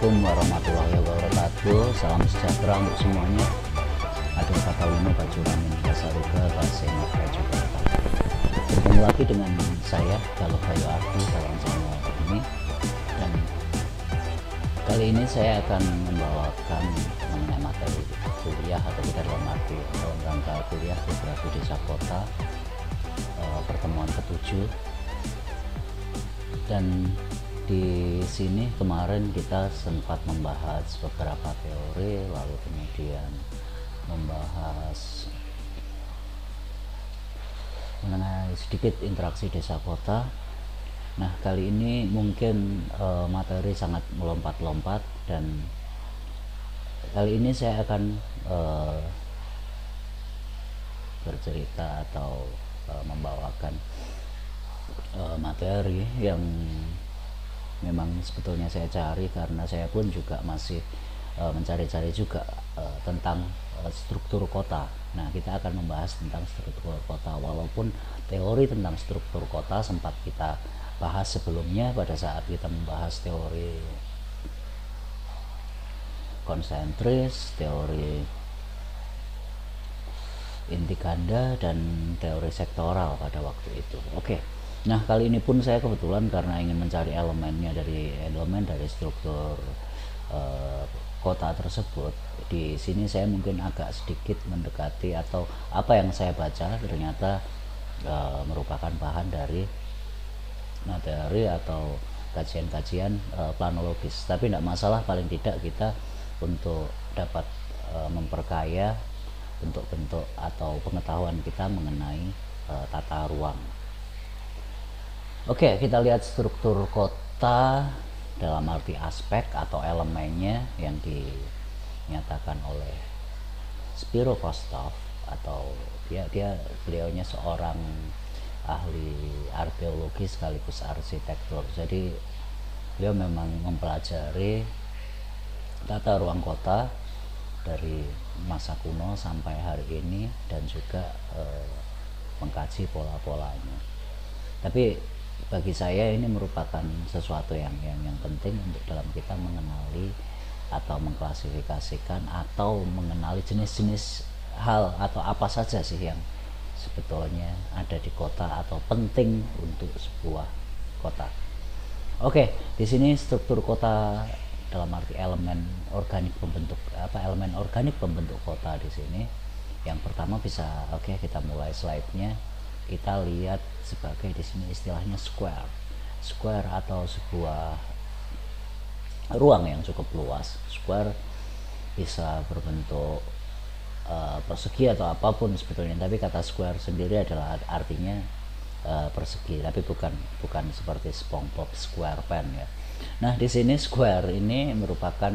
Assalamualaikum warahmatullahi wabarakatuh. Salam sejahtera untuk semuanya. Ada kata Uno Bajuramin Basaruga Baseno Bajuga. Bertemu lagi dengan saya Galuh Bayu Ardi dalam channel ini, dan kali ini saya akan membawakan mengenai materi kuliah atau kita dalam rangka kuliah Geografi Desa Kota pertemuan ke-7. Dan di sini kemarin kita sempat membahas beberapa teori, lalu kemudian membahas mengenai sedikit interaksi desa kota. Nah, kali ini mungkin materi sangat melompat-lompat, dan kali ini saya akan bercerita atau membawakan materi yang memang sebetulnya saya cari, karena saya pun juga masih mencari-cari juga tentang struktur kota. Nah, kita akan membahas tentang struktur kota, walaupun teori tentang struktur kota sempat kita bahas sebelumnya pada saat kita membahas teori konsentris, teori inti ganda, dan teori sektoral pada waktu itu. Oke. Nah, kali ini pun saya kebetulan karena ingin mencari elemen dari struktur kota tersebut. Di sini saya mungkin agak sedikit mendekati, atau apa yang saya baca ternyata merupakan bahan dari materi atau kajian-kajian planologis. Tapi tidak masalah, paling tidak kita untuk dapat memperkaya bentuk-bentuk atau pengetahuan kita mengenai tata ruang. Oke, kita lihat struktur kota dalam arti aspek atau elemennya yang dinyatakan oleh Spiro Kostov, atau beliaunya seorang ahli arkeologi sekaligus arsitektur. Jadi beliau memang mempelajari tata ruang kota dari masa kuno sampai hari ini, dan juga mengkaji pola-polanya. Tapi bagi saya ini merupakan sesuatu yang penting untuk dalam kita mengenali atau mengklasifikasikan atau mengenali jenis-jenis hal atau apa saja sih yang sebetulnya ada di kota atau penting untuk sebuah kota. Oke, di sini struktur kota dalam arti elemen organik pembentuk kota di sini. Yang pertama bisa kita mulai slide-nya. Kita lihat sebagai di sini istilahnya square atau sebuah ruang yang cukup luas. Square bisa berbentuk persegi atau apapun sebetulnya, tapi kata square sendiri adalah artinya persegi, tapi bukan seperti SpongeBob SquarePants ya. Nah, di sini square ini merupakan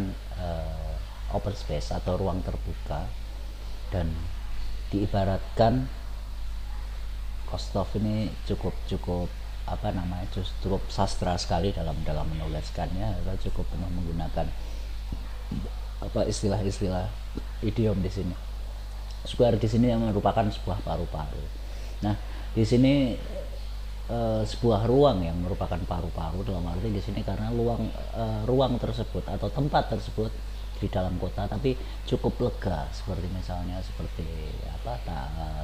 open space atau ruang terbuka, dan diibaratkan Kostov ini cukup sastra sekali dalam menuliskannya, atau cukup penuh menggunakan istilah-istilah idiom di sini. Square di sini yang merupakan sebuah paru-paru. Nah, di sini sebuah ruang yang merupakan paru-paru dalam arti di sini karena ruang tersebut atau tempat tersebut di dalam kota tapi cukup lega, seperti misalnya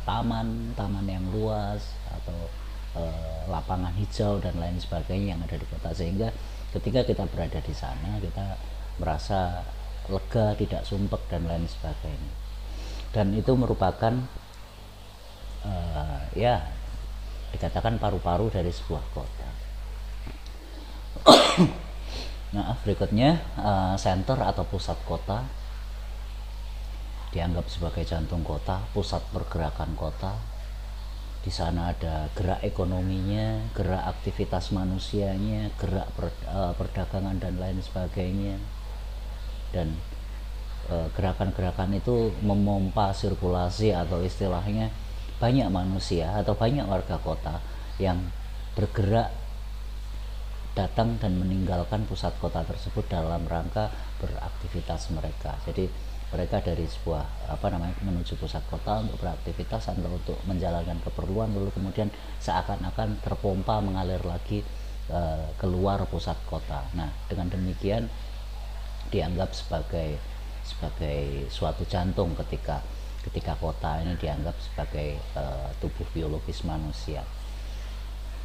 taman yang luas, atau lapangan hijau dan lain sebagainya yang ada di kota, sehingga ketika kita berada di sana kita merasa lega, tidak sumpek dan lain sebagainya. Dan itu merupakan dikatakan paru-paru dari sebuah kota. Nah, berikutnya center atau pusat kota dianggap sebagai jantung kota, pusat pergerakan kota. Di sana ada gerak ekonominya, gerak aktivitas manusianya, gerak perdagangan dan lain sebagainya. Dan gerakan-gerakan itu memompa sirkulasi, atau istilahnya banyak manusia atau banyak warga kota yang bergerak datang dan meninggalkan pusat kota tersebut dalam rangka beraktivitas mereka. Jadi mereka dari sebuah menuju pusat kota untuk beraktivitas atau untuk menjalankan keperluan, lalu kemudian seakan-akan terpompa mengalir lagi keluar pusat kota. Nah, dengan demikian dianggap sebagai suatu jantung ketika kota ini dianggap sebagai tubuh biologis manusia.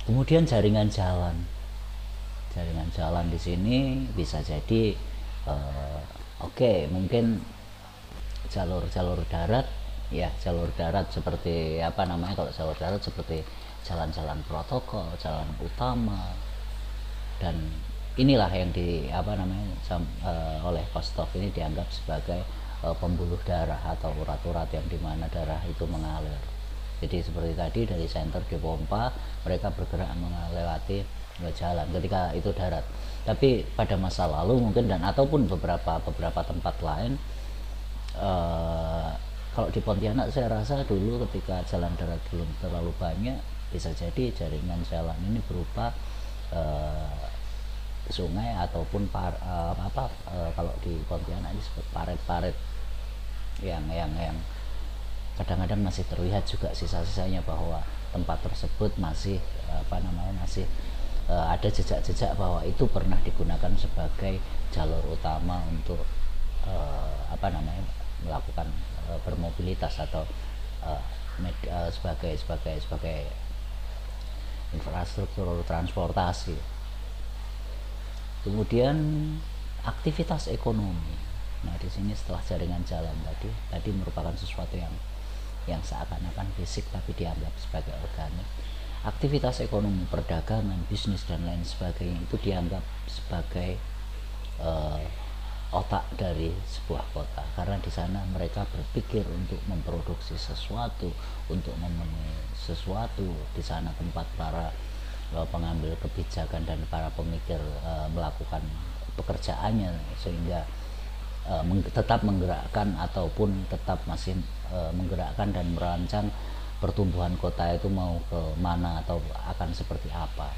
Kemudian jaringan jalan di sini bisa jadi mungkin jalur darat, ya jalur darat seperti apa namanya, kalau jalur darat seperti jalan-jalan protokol, jalan utama, dan inilah yang oleh Kostov ini dianggap sebagai pembuluh darah atau urat-urat yang dimana darah itu mengalir. Jadi seperti tadi dari senter dipompa, mereka bergerak melewati jalan ketika itu darat. Tapi pada masa lalu mungkin ataupun beberapa tempat lain, kalau di Pontianak saya rasa dulu ketika jalan darat belum terlalu banyak, bisa jadi jaringan jalan ini berupa sungai ataupun kalau di Pontianak ini seperti parit-parit yang kadang-kadang masih terlihat juga sisa-sisanya, bahwa tempat tersebut masih ada jejak-jejak bahwa itu pernah digunakan sebagai jalur utama untuk melakukan bermobilitas atau sebagai infrastruktur transportasi. Kemudian aktivitas ekonomi. Nah, di sini setelah jaringan jalan tadi merupakan sesuatu yang seakan-akan fisik tapi dianggap sebagai organik. Aktivitas ekonomi, perdagangan, bisnis dan lain sebagainya itu dianggap sebagai otak dari sebuah kota, karena di sana mereka berpikir untuk memproduksi sesuatu, untuk memenuhi sesuatu. Di sana tempat para pengambil kebijakan dan para pemikir melakukan pekerjaannya, sehingga tetap menggerakkan ataupun tetap masih menggerakkan dan merancang pertumbuhan kota itu mau ke mana atau akan seperti apa.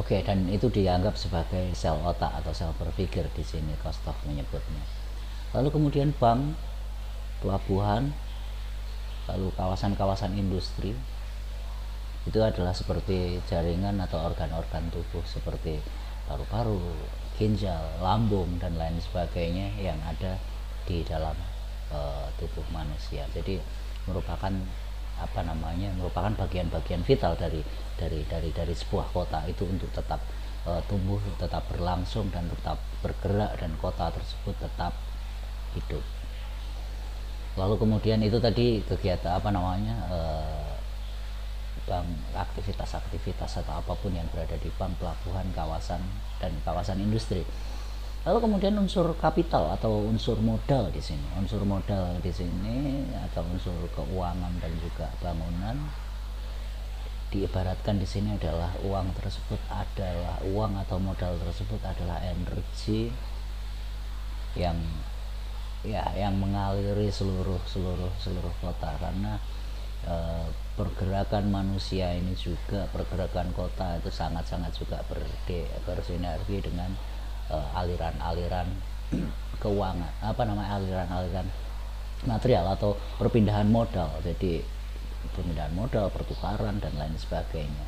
Dan itu dianggap sebagai sel otak atau sel berpikir di sini Kostov menyebutnya. Lalu kemudian bank, pelabuhan, lalu kawasan-kawasan industri itu adalah seperti jaringan atau organ-organ tubuh seperti paru-paru, ginjal, lambung dan lain sebagainya yang ada di dalam tubuh manusia. Jadi merupakan bagian-bagian vital dari sebuah kota itu untuk tetap tumbuh, tetap berlangsung dan tetap bergerak, dan kota tersebut tetap hidup. Lalu kemudian itu tadi kegiatan bank, aktivitas atau apapun yang berada di bank, pelabuhan, kawasan dan kawasan industri. Lalu kemudian unsur kapital atau unsur modal di sini. Unsur modal di sini atau unsur keuangan dan juga bangunan diibaratkan di sini adalah uang atau modal tersebut adalah energi yang mengaliri seluruh kota, karena pergerakan manusia ini juga, pergerakan kota itu sangat-sangat juga bersinergi dengan aliran-aliran keuangan, aliran-aliran material atau perpindahan modal. Jadi perpindahan modal, pertukaran dan lain sebagainya.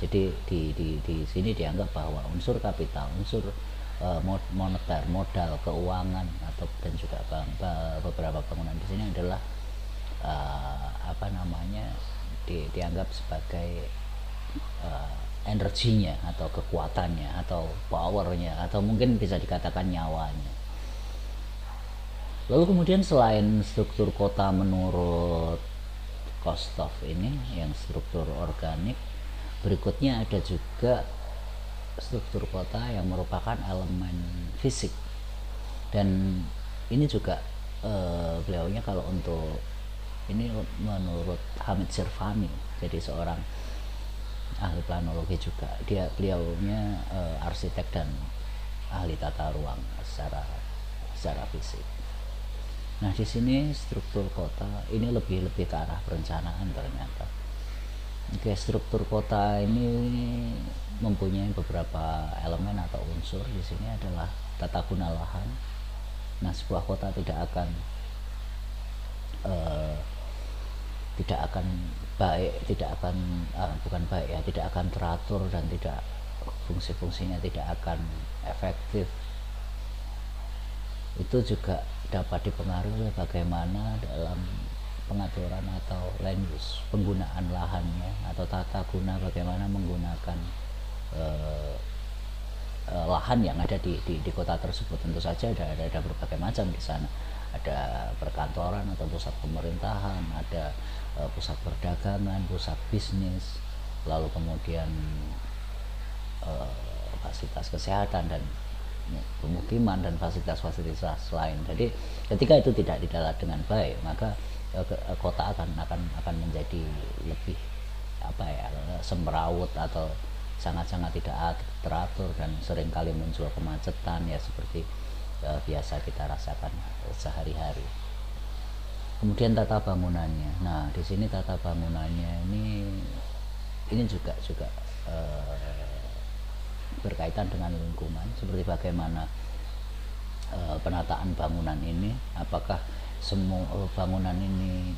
Jadi di sini dianggap bahwa unsur kapital, unsur moneter, modal, keuangan dan juga beberapa bangunan di sini adalah dianggap sebagai energinya atau kekuatannya atau powernya, atau mungkin bisa dikatakan nyawanya. Lalu kemudian selain struktur kota menurut Kostov ini yang struktur organik, berikutnya ada juga struktur kota yang merupakan elemen fisik. Dan ini juga beliaunya, kalau untuk ini menurut Hamid Sirvani, jadi seorang ahli planologi juga, beliaunya arsitek dan ahli tata ruang secara fisik. Nah, di sini struktur kota ini lebih ke arah perencanaan ternyata. Struktur kota ini mempunyai beberapa elemen atau unsur. Di sini adalah tata guna lahan. Nah, sebuah kota tidak akan teratur dan tidak fungsi-fungsinya tidak akan efektif. Itu juga dapat dipengaruhi oleh bagaimana dalam pengaturan atau land use, penggunaan lahannya atau tata guna, bagaimana menggunakan lahan yang ada di kota tersebut. Tentu saja ada berbagai macam di sana. Ada perkantoran atau pusat pemerintahan, ada pusat perdagangan, pusat bisnis, lalu kemudian fasilitas kesehatan dan pemukiman dan fasilitas-fasilitas lain. Jadi ketika itu tidak dikelola dengan baik, maka kota akan menjadi lebih semrawut atau sangat-sangat tidak teratur dan seringkali muncul kemacetan ya seperti biasa kita rasakan sehari-hari. Kemudian tata bangunannya. Nah, di sini tata bangunannya ini juga berkaitan dengan lingkungan, seperti bagaimana penataan bangunan ini, apakah semua bangunan ini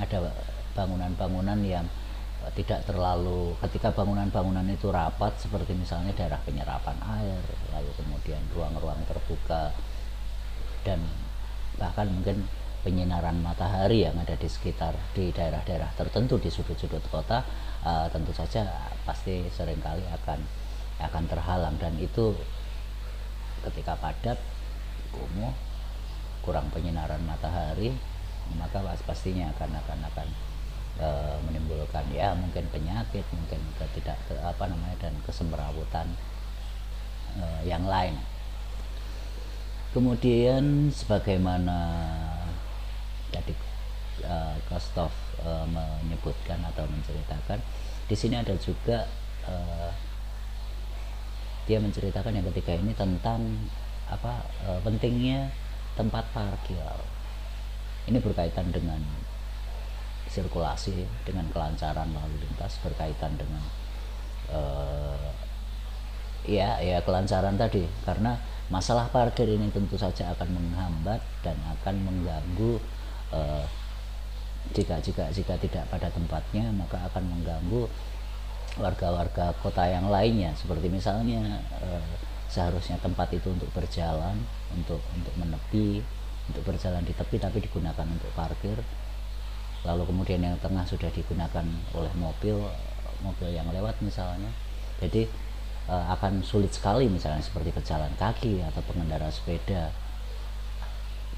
ada bangunan-bangunan yang tidak terlalu, ketika bangunan-bangunan itu rapat seperti misalnya daerah penyerapan air, lalu kemudian ruang-ruang terbuka dan bahkan mungkin penyinaran matahari yang ada di sekitar di daerah-daerah tertentu di sudut-sudut kota, tentu saja pasti seringkali akan terhalang, dan itu ketika padat, kumuh, kurang penyinaran matahari, maka pastinya akan menimbulkan ya mungkin penyakit, mungkin dan kesemrawutan yang lain. Kemudian sebagaimana tadi Kostov menyebutkan atau menceritakan, di sini ada juga dia menceritakan yang ketiga ini tentang pentingnya tempat parkir. Ini berkaitan dengan sirkulasi, dengan kelancaran lalu lintas, berkaitan dengan kelancaran tadi, karena masalah parkir ini tentu saja akan menghambat dan akan mengganggu, jika tidak pada tempatnya maka akan mengganggu warga-warga kota yang lainnya, seperti misalnya seharusnya tempat itu untuk berjalan, untuk menepi, untuk berjalan di tepi, tapi digunakan untuk parkir, lalu kemudian yang tengah sudah digunakan oleh mobil yang lewat misalnya. Jadi akan sulit sekali misalnya seperti pejalan kaki atau pengendara sepeda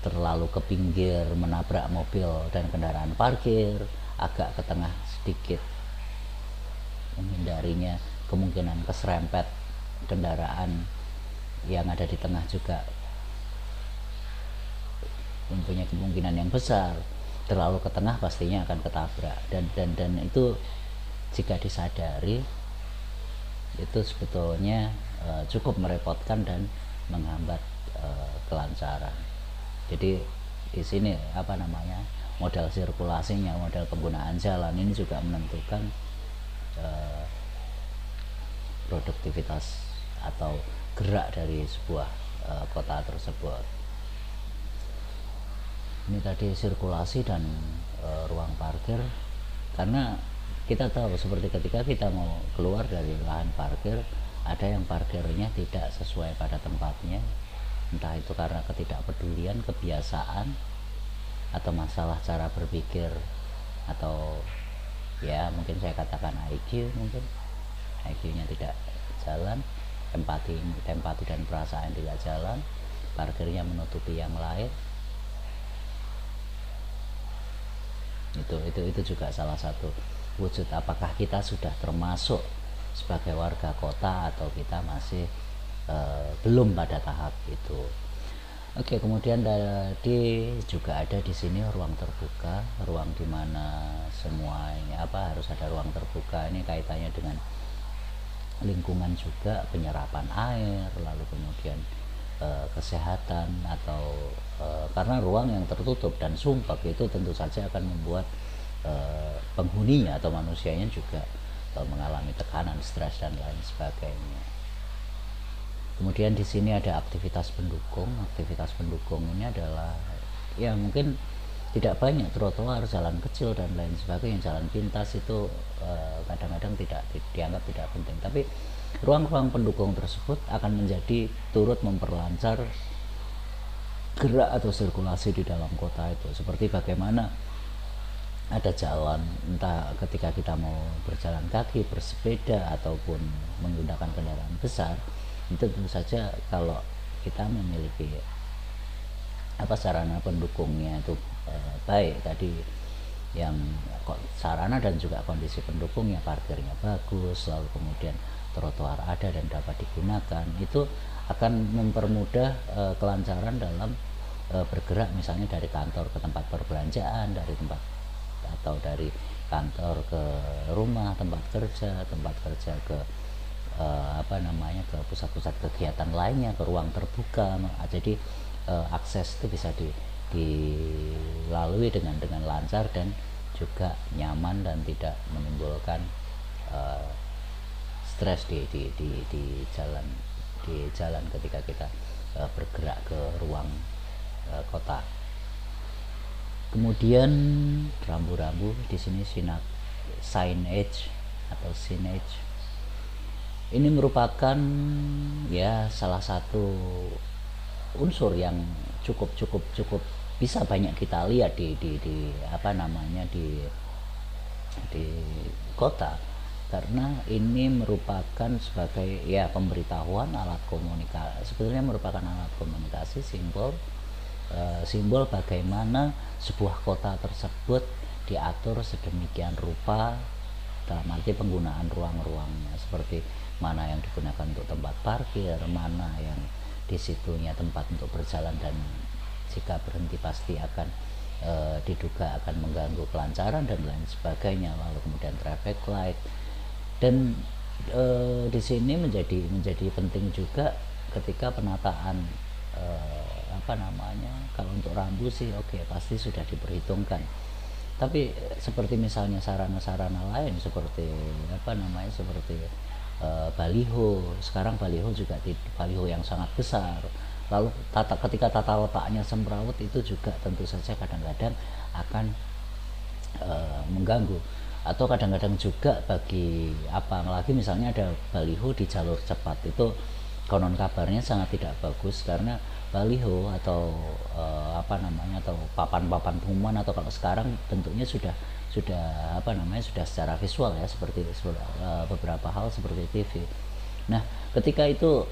terlalu ke pinggir menabrak mobil dan kendaraan parkir, agak ke tengah sedikit menghindarinya kemungkinan keserempet kendaraan yang ada di tengah juga mempunyai kemungkinan yang besar. Terlalu ke tengah pastinya akan ketabrak, dan itu jika disadari itu sebetulnya cukup merepotkan dan menghambat kelancaran. Jadi di sini modal sirkulasinya, modal penggunaan jalan ini juga menentukan produktivitas atau gerak dari sebuah kota tersebut. Ini tadi sirkulasi dan ruang parkir, karena kita tahu seperti ketika kita mau keluar dari lahan parkir, ada yang parkirnya tidak sesuai pada tempatnya, entah itu karena ketidakpedulian, kebiasaan, atau masalah cara berpikir, atau ya mungkin saya katakan IQ-nya tidak jalan, empati dan perasaan tidak jalan, parkirnya menutupi yang lain. Itu juga salah satu wujud apakah kita sudah termasuk sebagai warga kota atau kita masih belum pada tahap itu. Oke, kemudian tadi juga ada di sini ruang terbuka, ruang dimana semuanya harus ada ruang terbuka. Ini kaitannya dengan lingkungan juga, penyerapan air, lalu kemudian kesehatan, atau karena ruang yang tertutup dan sumpek itu tentu saja akan membuat penghuninya atau manusianya juga mengalami tekanan, stres dan lain sebagainya. Kemudian di sini ada aktivitas pendukung. Aktivitas pendukung ini adalah ya mungkin tidak banyak trotoar, jalan kecil dan lain sebagainya, jalan pintas itu kadang-kadang tidak dianggap tidak penting. Tapi ruang-ruang pendukung tersebut akan menjadi turut memperlancar gerak atau sirkulasi di dalam kota itu. Seperti bagaimana ada jalan, entah ketika kita mau berjalan kaki, bersepeda ataupun menggunakan kendaraan besar, itu tentu saja kalau kita memiliki sarana pendukungnya itu baik tadi, yang sarana dan juga kondisi pendukungnya, parkirnya bagus, lalu kemudian trotoar ada dan dapat digunakan, itu akan mempermudah kelancaran dalam bergerak, misalnya dari kantor ke tempat perbelanjaan, dari tempat atau dari kantor ke rumah, tempat kerja ke ke pusat-pusat kegiatan lainnya, ke ruang terbuka. Jadi akses itu bisa dilalui dengan lancar dan juga nyaman dan tidak menimbulkan stres di jalan ketika kita bergerak ke ruang kota. Kemudian rambu-rambu di sini signage atau signage ini merupakan ya salah satu unsur yang cukup bisa banyak kita lihat di kota, karena ini merupakan sebagai ya pemberitahuan, alat komunikasi, sebetulnya merupakan alat komunikasi, simbol bagaimana sebuah kota tersebut diatur sedemikian rupa dalam arti penggunaan ruang-ruangnya, seperti mana yang digunakan untuk tempat parkir, mana yang disitunya tempat untuk berjalan dan jika berhenti pasti akan diduga akan mengganggu kelancaran dan lain sebagainya, lalu kemudian traffic light. Dan di sini menjadi penting juga ketika penataan kalau untuk rambu sih pasti sudah diperhitungkan, tapi seperti misalnya sarana-sarana lain seperti seperti baliho. Sekarang baliho juga baliho yang sangat besar, lalu ketika tata letaknya semrawut itu juga tentu saja kadang-kadang akan mengganggu. Atau kadang-kadang juga apalagi misalnya ada baliho di jalur cepat, itu konon kabarnya sangat tidak bagus, karena baliho atau atau papan-papan pengumuman, atau kalau sekarang bentuknya sudah secara visual ya, seperti beberapa hal seperti TV. Nah, ketika itu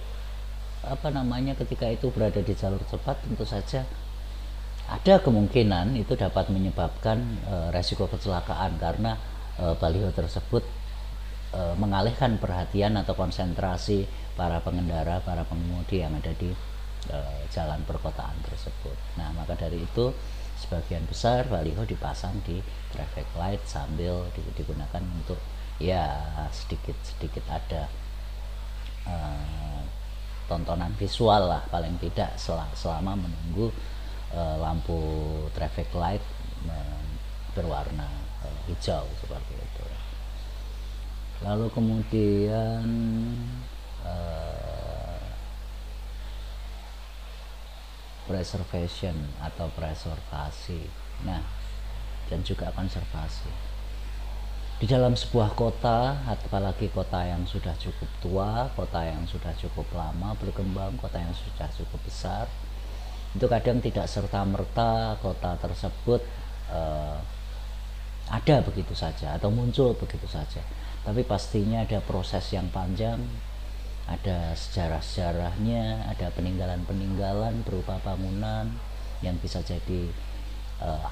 berada di jalur cepat, tentu saja ada kemungkinan itu dapat menyebabkan resiko kecelakaan, karena baliho tersebut mengalihkan perhatian atau konsentrasi para pengendara, para pengemudi yang ada di jalan perkotaan tersebut. Nah, maka dari itu sebagian besar baliho dipasang di traffic light sambil digunakan untuk ya sedikit ada tontonan visual lah, paling tidak selama menunggu lampu traffic light berwarna hijau seperti itu. Lalu kemudian preservation atau preservasi, nah, dan juga konservasi di dalam sebuah kota, apalagi kota yang sudah cukup tua, kota yang sudah cukup lama berkembang, kota yang sudah cukup besar, itu kadang tidak serta-merta kota tersebut ada begitu saja atau muncul begitu saja, tapi pastinya ada proses yang panjang, ada sejarah-sejarahnya, ada peninggalan-peninggalan berupa bangunan yang bisa jadi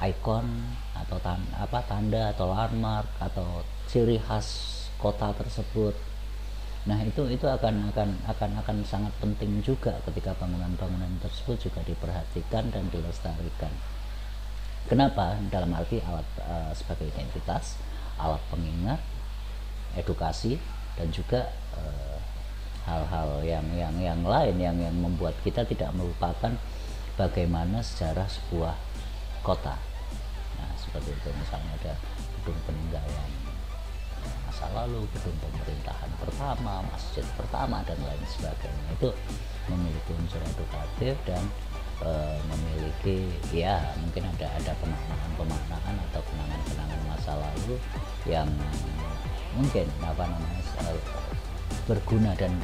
ikon atau tanda atau landmark atau ciri khas kota tersebut. Nah, itu akan sangat penting juga ketika bangunan-bangunan tersebut juga diperhatikan dan dilestarikan. Kenapa? Dalam arti alat sebagai identitas, alat pengingat, edukasi, dan juga hal-hal yang lain yang membuat kita tidak melupakan bagaimana sejarah sebuah kota. Nah, seperti itu, misalnya ada gedung peninggalan masa lalu, gedung pemerintahan pertama, masjid pertama, dan lain sebagainya. Itu memiliki unsur edukatif dan memiliki, ya mungkin ada pemaknaan atau kenangan-kenangan masa lalu yang mungkin berguna, dan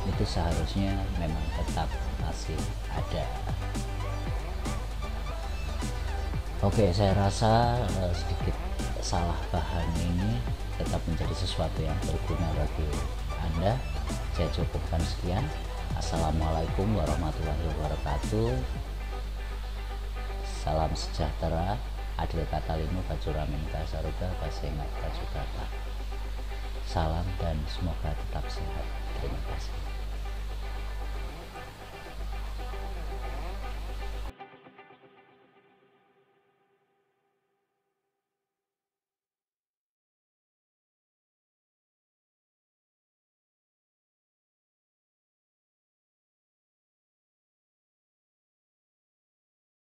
itu seharusnya memang tetap masih ada. Oke, saya rasa sedikit salah paham ini tetap menjadi sesuatu yang berguna bagi Anda. Saya cukupkan sekian. Assalamualaikum warahmatullahi wabarakatuh. Salam sejahtera. Adil kata limu bacuramin kasaruga basengat kajukata. Salam dan semoga tetap sehat. Terima kasih.